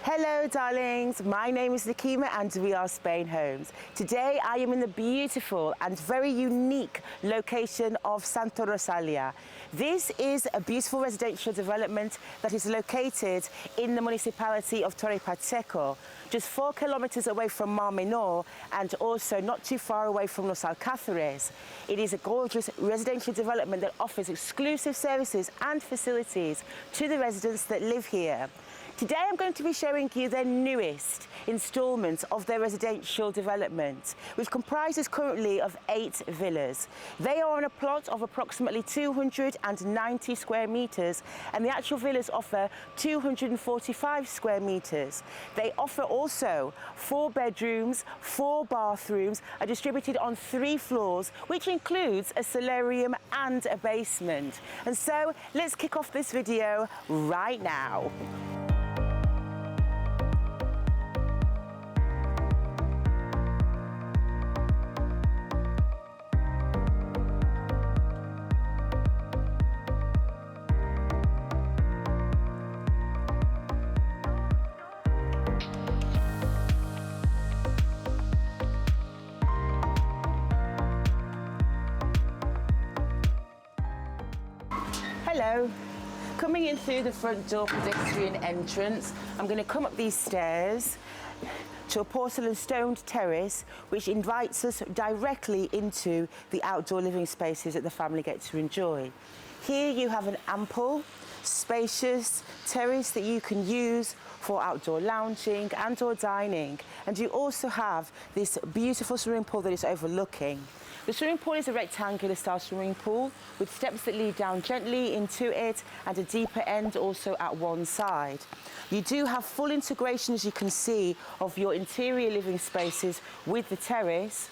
Hello darlings, my name is Nakima and we are Spainhomes. Today I am in the beautiful and very unique location of Santa Rosalia. This is a beautiful residential development that is located in the municipality of Torre Pacheco, just 4 kilometres away from Mar Menor and also not too far away from Los Alcázares. It is a gorgeous residential development that offers exclusive services and facilities to the residents that live here. Today I'm going to be showing you their newest instalment of their residential development, which comprises currently of 8 villas. They are on a plot of approximately 290 square metres and the actual villas offer 245 square metres. They offer also 4 bedrooms, 4 bathrooms, are distributed on 3 floors, which includes a solarium and a basement. And so let's kick off this video right now. Hello, coming in through the front door pedestrian entrance, I'm going to come up these stairs to a porcelain stoned terrace which invites us directly into the outdoor living spaces that the family get to enjoy. Here you have an ample, spacious terrace that you can use for outdoor lounging and or dining, and you also have this beautiful swimming pool that is overlooking. The swimming pool is a rectangular style swimming pool with steps that lead down gently into it and a deeper end also at one side. You do have full integration, as you can see, of your interior living spaces with the terrace.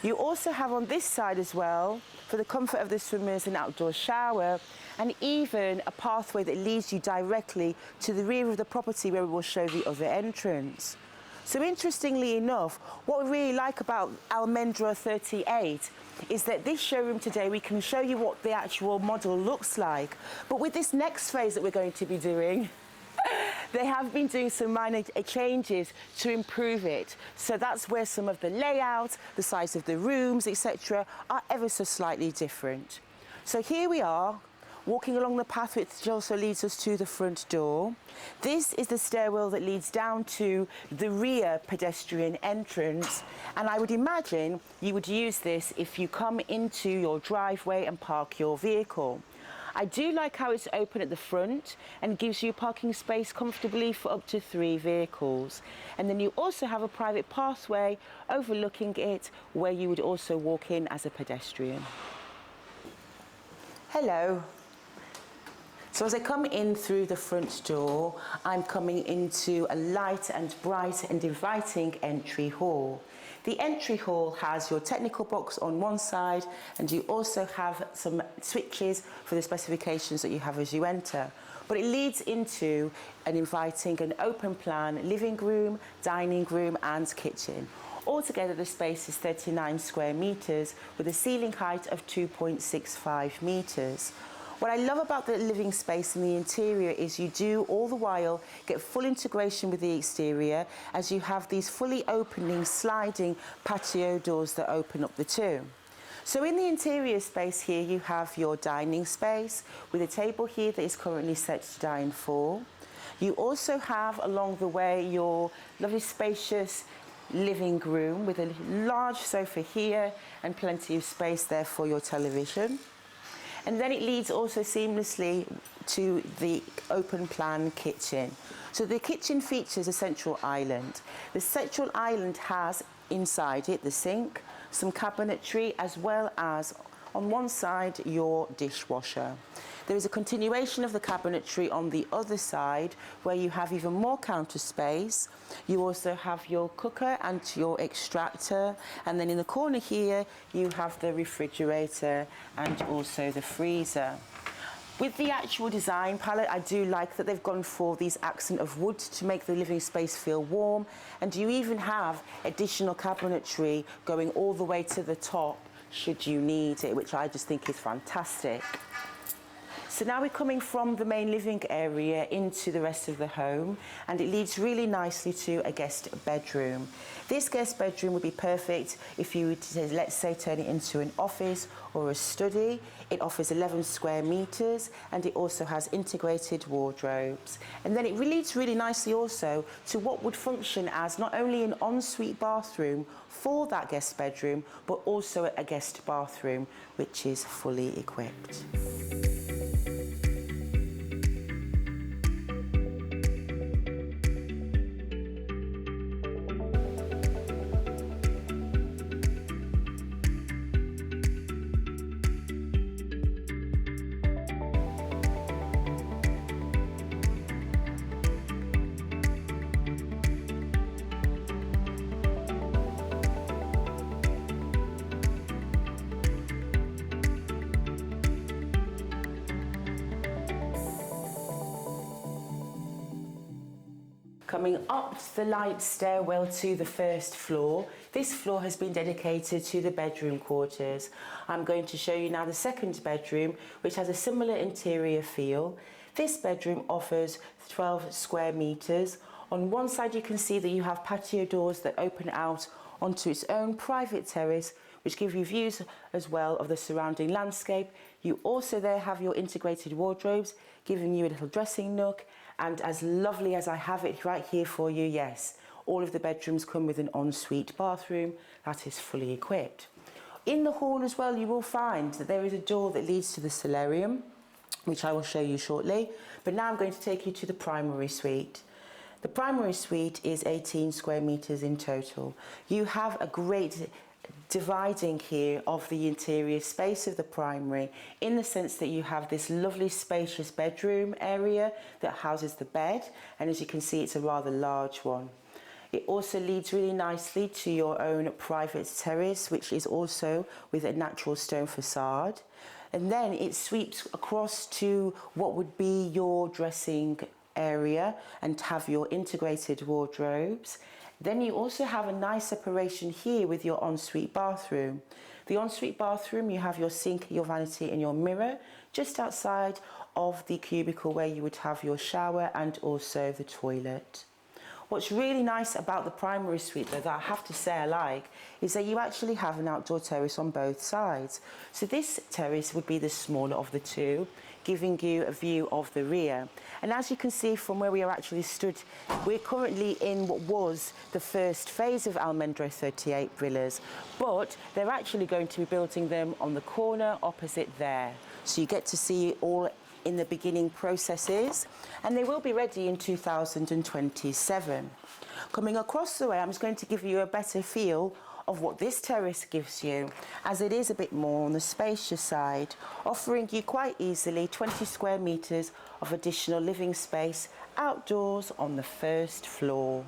You also have on this side as well, for the comfort of the swimmers, an outdoor shower and even a pathway that leads you directly to the rear of the property where we will show the other entrance. So interestingly enough, what we really like about Almendro 38 is that this showroom today we can show you what the actual model looks like. But with this next phase that we're going to be doing, they have been doing some minor changes to improve it. So that's where some of the layout, the size of the rooms, etc. are ever so slightly different. So here we are, walking along the path which also leads us to the front door. This is the stairwell that leads down to the rear pedestrian entrance, and I would imagine you would use this if you come into your driveway and park your vehicle. I do like how it's open at the front and gives you parking space comfortably for up to 3 vehicles. And then you also have a private pathway overlooking it where you would also walk in as a pedestrian. Hello. So as I come in through the front door, I'm coming into a light and bright and inviting entry hall. The entry hall has your technical box on one side and you also have some switches for the specifications that you have as you enter. But it leads into an inviting and open plan living room, dining room and kitchen. Altogether the space is 39 square metres with a ceiling height of 2.65 metres. What I love about the living space in the interior is you do all the while get full integration with the exterior, as you have these fully opening sliding patio doors that open up the two. So in the interior space here you have your dining space with a table here that is currently set to dine for. You also have along the way your lovely spacious living room with a large sofa here and plenty of space there for your television. And then it leads also seamlessly to the open plan kitchen. So the kitchen features a central island. The central island has inside it the sink, some cabinetry, as well as on one side your dishwasher. There is a continuation of the cabinetry on the other side where you have even more counter space. You also have your cooker and your extractor, and then in the corner here you have the refrigerator and also the freezer. With the actual design palette, I do like that they've gone for these accent of wood to make the living space feel warm, and you even have additional cabinetry going all the way to the top should you need it, which I just think is fantastic. So now we're coming from the main living area into the rest of the home, and it leads really nicely to a guest bedroom. This guest bedroom would be perfect if you would, let's say, turn it into an office or a study. It offers 11 square meters, and it also has integrated wardrobes. And then it leads really nicely also to what would function as not only an ensuite bathroom for that guest bedroom, but also a guest bathroom, which is fully equipped. Coming up the light stairwell to the first floor, this floor has been dedicated to the bedroom quarters. I'm going to show you now the second bedroom, which has a similar interior feel. This bedroom offers 12 square meters. On one side you can see that you have patio doors that open out onto its own private terrace, which give you views as well of the surrounding landscape. You also there have your integrated wardrobes, giving you a little dressing nook. And as lovely as I have it right here for you, yes, all of the bedrooms come with an ensuite bathroom that is fully equipped. In the hall as well, you will find that there is a door that leads to the solarium, which I will show you shortly. But now I'm going to take you to the primary suite. The primary suite is 18 square meters in total. You have a great dividing here of the interior space of the primary, in the sense that you have this lovely spacious bedroom area that houses the bed, and as you can see, it's a rather large one. It also leads really nicely to your own private terrace, which is also with a natural stone facade, and then it sweeps across to what would be your dressing area and have your integrated wardrobes. Then you also have a nice separation here with your ensuite bathroom. The ensuite bathroom, you have your sink, your vanity and your mirror just outside of the cubicle where you would have your shower and also the toilet. What's really nice about the primary suite, though, that I have to say I like, is that you actually have an outdoor terrace on both sides. So this terrace would be the smaller of the two, giving you a view of the rear. And as you can see from where we are actually stood, we're currently in what was the first phase of Almendro 38 villas, but they're actually going to be building them on the corner opposite there. So you get to see all in the beginning processes, and they will be ready in 2027. Coming across the way, I'm just going to give you a better feel of what this terrace gives you, as it is a bit more on the spacious side, offering you quite easily 20 square meters of additional living space outdoors on the first floor.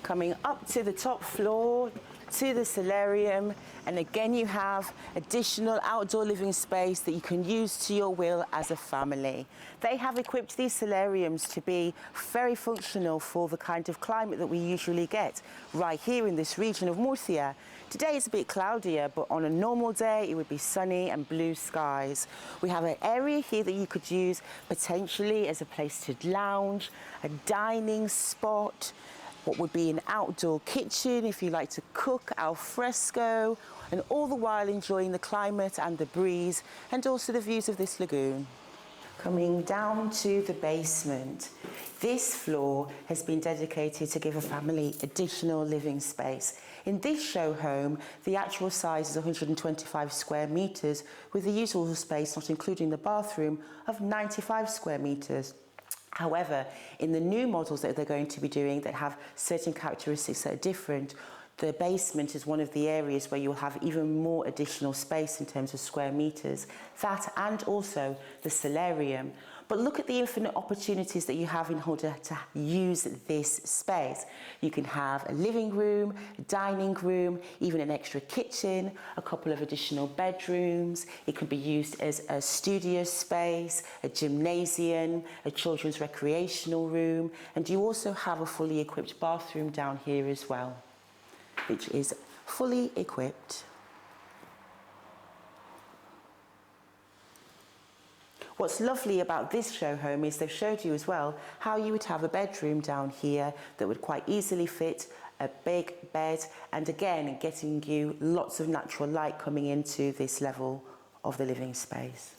Coming up to the top floor, to the solarium, and again you have additional outdoor living space that you can use to your will as a family. They have equipped these solariums to be very functional for the kind of climate that we usually get right here in this region of Murcia. Today it's a bit cloudier, but on a normal day it would be sunny and blue skies. We have an area here that you could use potentially as a place to lounge, a dining spot, what would be an outdoor kitchen if you like to cook al fresco, and all the while enjoying the climate and the breeze and also the views of this lagoon. Coming down to the basement, this floor has been dedicated to give a family additional living space. In this show home, the actual size is 125 square meters with the usable space, not including the bathroom, of 95 square meters. However, in the new models that they're going to be doing that have certain characteristics that are different, the basement is one of the areas where you'll have even more additional space in terms of square meters. That and also the solarium. But look at the infinite opportunities that you have in order to use this space. You can have a living room, a dining room, even an extra kitchen, a couple of additional bedrooms. It can be used as a studio space, a gymnasium, a children's recreational room, and you also have a fully equipped bathroom down here as well, which is fully equipped. What's lovely about this show home is they've showed you as well how you would have a bedroom down here that would quite easily fit a big bed, and again getting you lots of natural light coming into this level of the living space.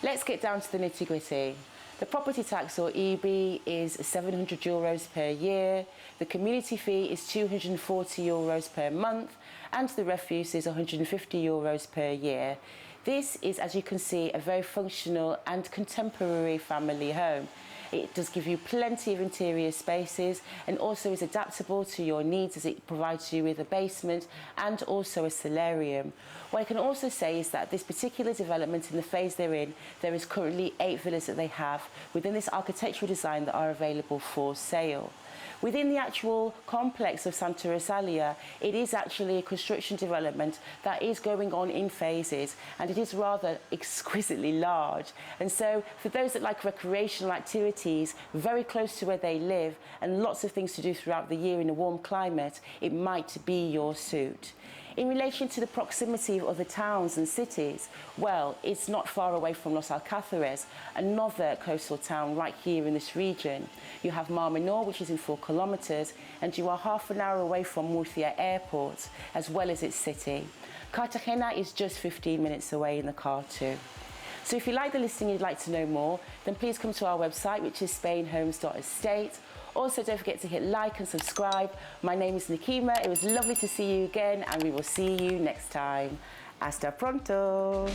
Let's get down to the nitty-gritty. The property tax, or EB, is €700 per year. The community fee is €240 per month, and the refuse is €150 per year. This is, as you can see, a very functional and contemporary family home. It does give you plenty of interior spaces and also is adaptable to your needs, as it provides you with a basement and also a solarium. What I can also say is that this particular development, in the phase they're in, there is currently 8 villas that they have within this architectural design that are available for sale. Within the actual complex of Santa Rosalia, it is actually a construction development that is going on in phases, and it is rather exquisitely large. And so for those that like recreational activities very close to where they live and lots of things to do throughout the year in a warm climate, it might be your suit. In relation to the proximity of other towns and cities, well, it's not far away from Los Alcázares, another coastal town right here in this region. You have Mar Menor, which is in 4 kilometres, and you are half an hour away from Murcia Airport, as well as its city. Cartagena is just 15 minutes away in the car too. So if you like the listing and you'd like to know more, then please come to our website, which is spainhomes.estate. Also, don't forget to hit like and subscribe. My name is Nikima. It was lovely to see you again, and we will see you next time. Hasta pronto.